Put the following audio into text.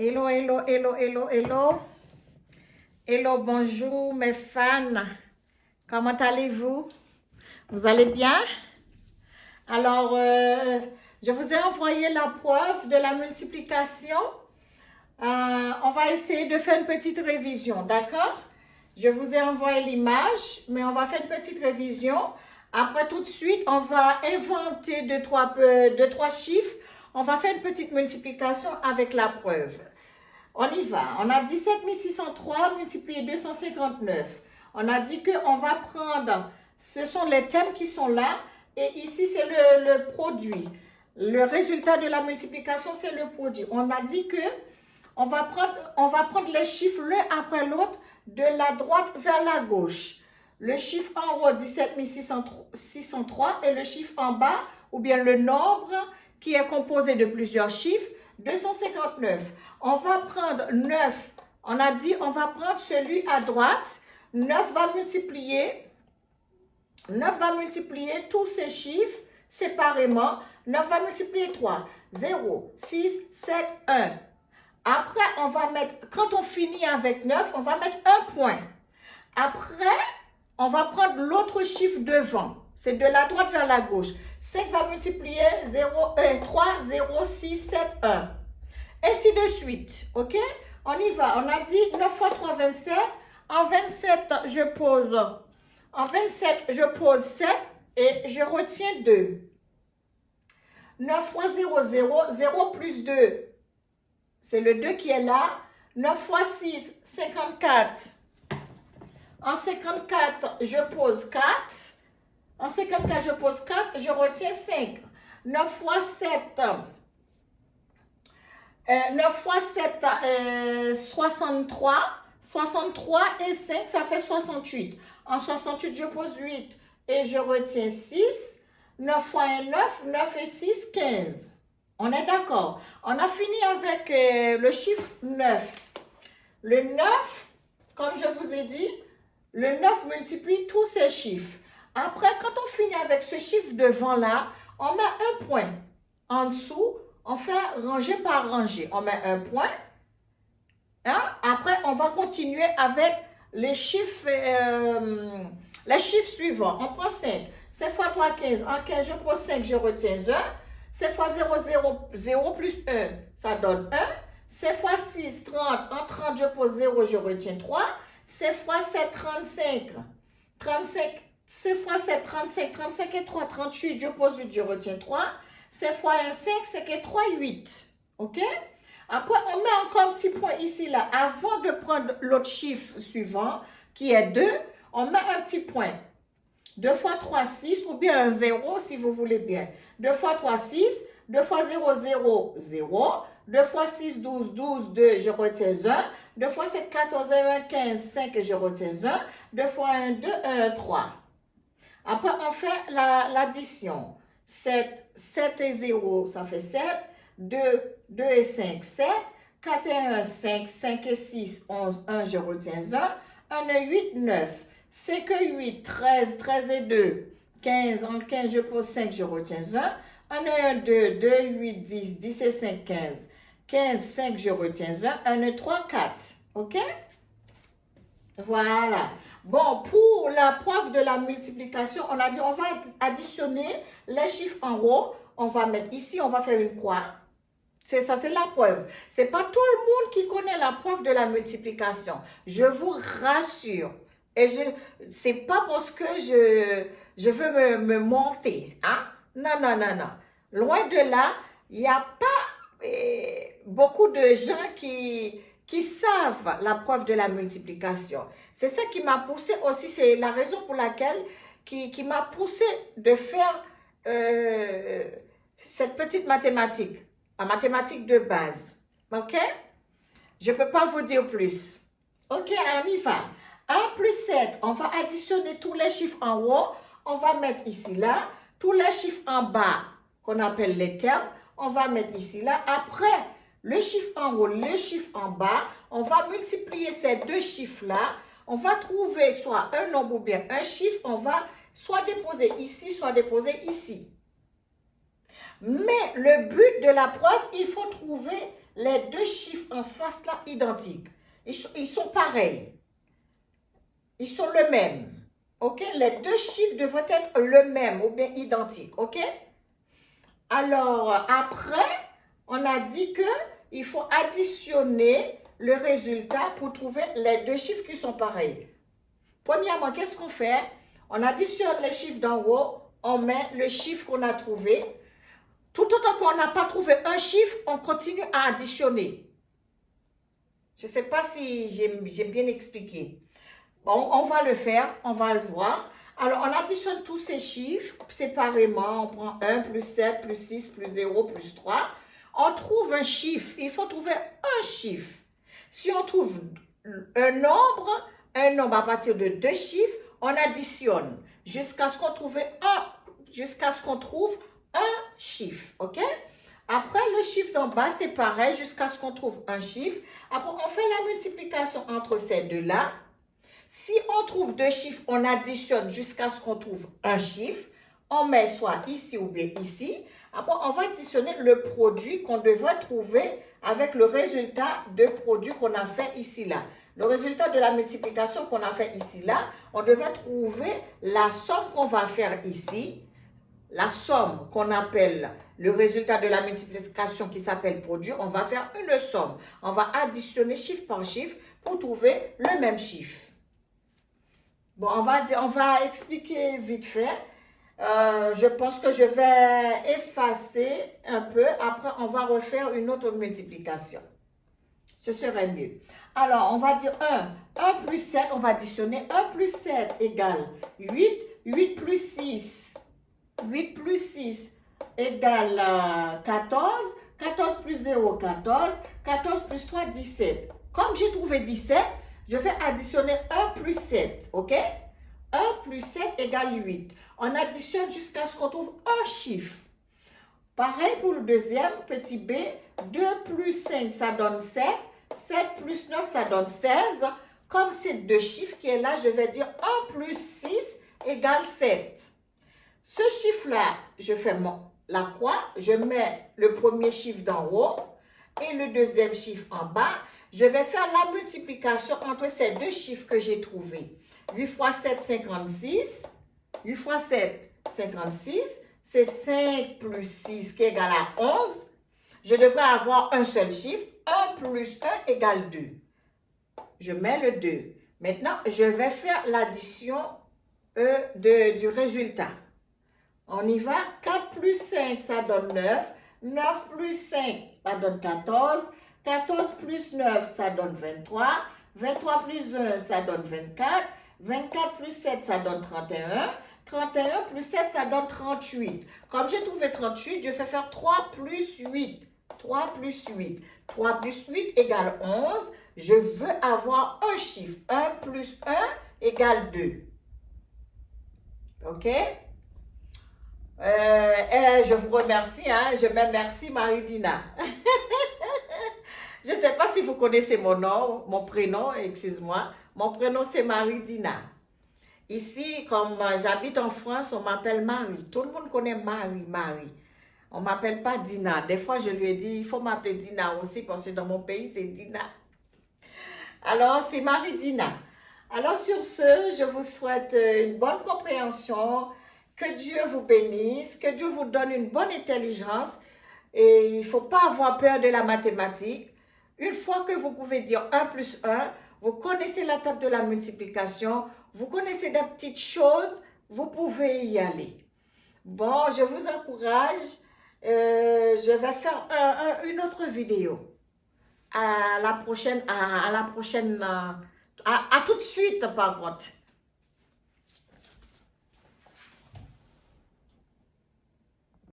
Hello, hello, hello, hello, hello. Hello, bonjour mes fans. Comment allez-vous? Vous allez bien? Alors, je vous ai envoyé la preuve de la multiplication. On va essayer de faire une petite révision, d'accord? Je vous ai envoyé l'image, mais on va faire une petite révision. Après, tout de suite, on va inventer deux, trois chiffres. On va faire une petite multiplication avec la preuve. On y va. On a 17 603 multiplié 259. On a dit qu'on va prendre, ce sont les thèmes qui sont là, et ici c'est le produit. Le résultat de la multiplication, c'est le produit. On a dit que on va prendre les chiffres l'un après l'autre de la droite vers la gauche. Le chiffre en haut, 17 603, et le chiffre en bas, ou bien le nombre qui est composé de plusieurs chiffres, 259. On va prendre 9. On a dit on va prendre celui à droite. 9 va multiplier tous ces chiffres séparément. 9 va multiplier 3. 0, 6, 7, 1. Après, on va mettre, quand on finit avec 9, on va mettre un point. Après, on va prendre l'autre chiffre devant. C'est de la droite vers la gauche. 5 va multiplier 3, 0, 6, 7, 1. Ainsi de suite. OK? On y va. On a dit 9 fois 3, 27. En 27, je pose 7 et je retiens 2. 9 fois 0, 0. 0 plus 2. C'est le 2 qui est là. 9 fois 6, 54. En 54, je pose 4. En 54, je pose 4, je retiens 5. 9 fois 7, 63. 63 et 5, ça fait 68. En 68, je pose 8 et je retiens 6. 9 fois 1, 9. 9 et 6, 15. On est d'accord. On a fini avec le chiffre 9. Le 9, comme je vous ai dit, le 9 multiplie tous ces chiffres. Après, quand on finit avec ce chiffre devant là, on met un point. En dessous, on fait rangée par rangée. On met un point. Hein? Après, on va continuer avec les chiffres suivants. On prend 5. 5 fois 3, 15. En 15, je prends 5, je retiens 1. 5 fois 0, 0. 0 plus 1, ça donne 1. 5 fois 6, 30. En 30, je pose 0, je retiens 3. 5 fois 7, 35. 35. 5 fois 7, 35. 35 et 3, 38. Je pose 8, je retiens 3. 5 fois 1, 5. 5 et 3, 8. OK? Après, on met encore un petit point ici, là. Avant de prendre l'autre chiffre suivant, qui est 2, on met un petit point. 2 fois 3, 6, ou bien un 0, si vous voulez bien. 2 fois 3, 6. 2 fois 0, 0, 0. 2 fois 6, 12, 12, 2, je retiens 1. 2 fois 7, 14, 1, 15, 5, je retiens 1. 2 fois 1, 2, 1, 3. Après, on fait l'addition. 7 et 0, ça fait 7. 2 et 5, 7. 4 et 1, 5. 5 et 6, 11, 1, je retiens 1. 1 et 8, 9. 5 et 8, 13. 13 et 2, 15. En 15, je pose 5, je retiens 1. 1 et 1, 2. 2 et 8, 10. 10 et 5, 15. 15, 5, je retiens 1. 1 et 3, 4. OK? Voilà. Bon, pour la preuve de la multiplication, on a dit on va additionner les chiffres en haut. On va mettre ici, on va faire une croix. C'est ça, c'est la preuve. C'est pas tout le monde qui connaît la preuve de la multiplication. Je vous rassure. Et c'est pas parce que je veux me monter. Hein? Non, non, non, non. Loin de là, il n'y a pas beaucoup de gens qui savent la preuve de la multiplication. C'est ça qui m'a poussé aussi, c'est la raison pour laquelle qui m'a poussé de faire cette petite mathématique, la mathématique de base. OK? Je ne peux pas vous dire plus. OK, on y va. 1 plus 7, on va additionner tous les chiffres en haut. On va mettre ici, là. Tous les chiffres en bas, qu'on appelle les termes, on va mettre ici, là. Après, le chiffre en haut, le chiffre en bas, on va multiplier ces deux chiffres-là. On va trouver soit un nombre ou bien un chiffre. On va soit déposer ici, soit déposer ici. Mais le but de la preuve, il faut trouver les deux chiffres en face là identiques. Ils sont pareils. Ils sont le même. OK? Les deux chiffres devraient être le même ou bien identiques. OK? Alors, après, on a dit qu'il faut additionner le résultat pour trouver les deux chiffres qui sont pareils. Premièrement, qu'est-ce qu'on fait? On additionne les chiffres d'en haut, on met le chiffre qu'on a trouvé. Tout autant qu'on n'a pas trouvé un chiffre, on continue à additionner. Je ne sais pas si j'ai bien expliqué. Bon, on va le faire, on va le voir. Alors, on additionne tous ces chiffres séparément. On prend 1 plus 7 plus 6 plus 0 plus 3. On trouve un chiffre. Il faut trouver un chiffre. Si on trouve un nombre à partir de deux chiffres, on additionne jusqu'à ce qu'on trouve un chiffre. OK? Après, le chiffre d'en bas, c'est pareil jusqu'à ce qu'on trouve un chiffre. Après, on fait la multiplication entre ces deux-là. Si on trouve deux chiffres, on additionne jusqu'à ce qu'on trouve un chiffre. On met soit ici ou bien ici. Après, on va additionner le produit qu'on devrait trouver avec le résultat de produit qu'on a fait ici, là. Le résultat de la multiplication qu'on a fait ici, là, on devrait trouver la somme qu'on va faire ici. La somme qu'on appelle le résultat de la multiplication qui s'appelle produit, on va faire une somme. On va additionner chiffre par chiffre pour trouver le même chiffre. Bon, on va expliquer vite fait. Je pense que je vais effacer un peu. Après, on va refaire une autre multiplication. Ce serait mieux. Alors, on va dire 1. 1 plus 7, on va additionner 1 plus 7 égale 8. 8 plus 6. 8 plus 6 égale 14. 14 plus 0, 14. 14 plus 3, 17. Comme j'ai trouvé 17, je vais additionner 1 plus 7. OK? 1 plus 7 égale 8. On additionne jusqu'à ce qu'on trouve un chiffre. Pareil pour le deuxième, petit b. 2 plus 5, ça donne 7. 7 plus 9, ça donne 16. Comme c'est deux chiffres qui est là, je vais dire 1 plus 6 égale 7. Ce chiffre-là, je fais la croix, je mets le premier chiffre d'en haut et le deuxième chiffre en bas. Je vais faire la multiplication entre ces deux chiffres que j'ai trouvés. 8 fois 7, 56. 8 fois 7, 56. C'est 5 plus 6 qui est égal à 11. Je devrais avoir un seul chiffre. 1 plus 1 égale 2. Je mets le 2. Maintenant, je vais faire l'addition du résultat. On y va. 4 plus 5, ça donne 9. 9 plus 5, ça donne 14. 14 plus 9, ça donne 23. 23 plus 1, ça donne 24. 24 plus 7, ça donne 31. 31 plus 7, ça donne 38. Comme j'ai trouvé 38, je vais faire 3 plus 8. 3 plus 8. 3 plus 8 égale 11. Je veux avoir un chiffre. 1 plus 1 égale 2. OK? Je vous remercie. Je mets merci Marie-Dina. Je ne sais pas si vous connaissez mon prénom, excuse-moi. Mon prénom, c'est Marie-Dina. Ici, comme j'habite en France, on m'appelle Marie. Tout le monde connaît Marie. On ne m'appelle pas Dina. Des fois, je lui ai dit, il faut m'appeler Dina aussi, parce que dans mon pays, c'est Dina. Alors, c'est Marie-Dina. Alors, sur ce, je vous souhaite une bonne compréhension. Que Dieu vous bénisse, que Dieu vous donne une bonne intelligence. Et il ne faut pas avoir peur de la mathématique. Une fois que vous pouvez dire 1 plus 1, vous connaissez la table de la multiplication, vous connaissez des petites choses, vous pouvez y aller. Bon, je vous encourage. Je vais faire une autre vidéo. À tout de suite, par contre.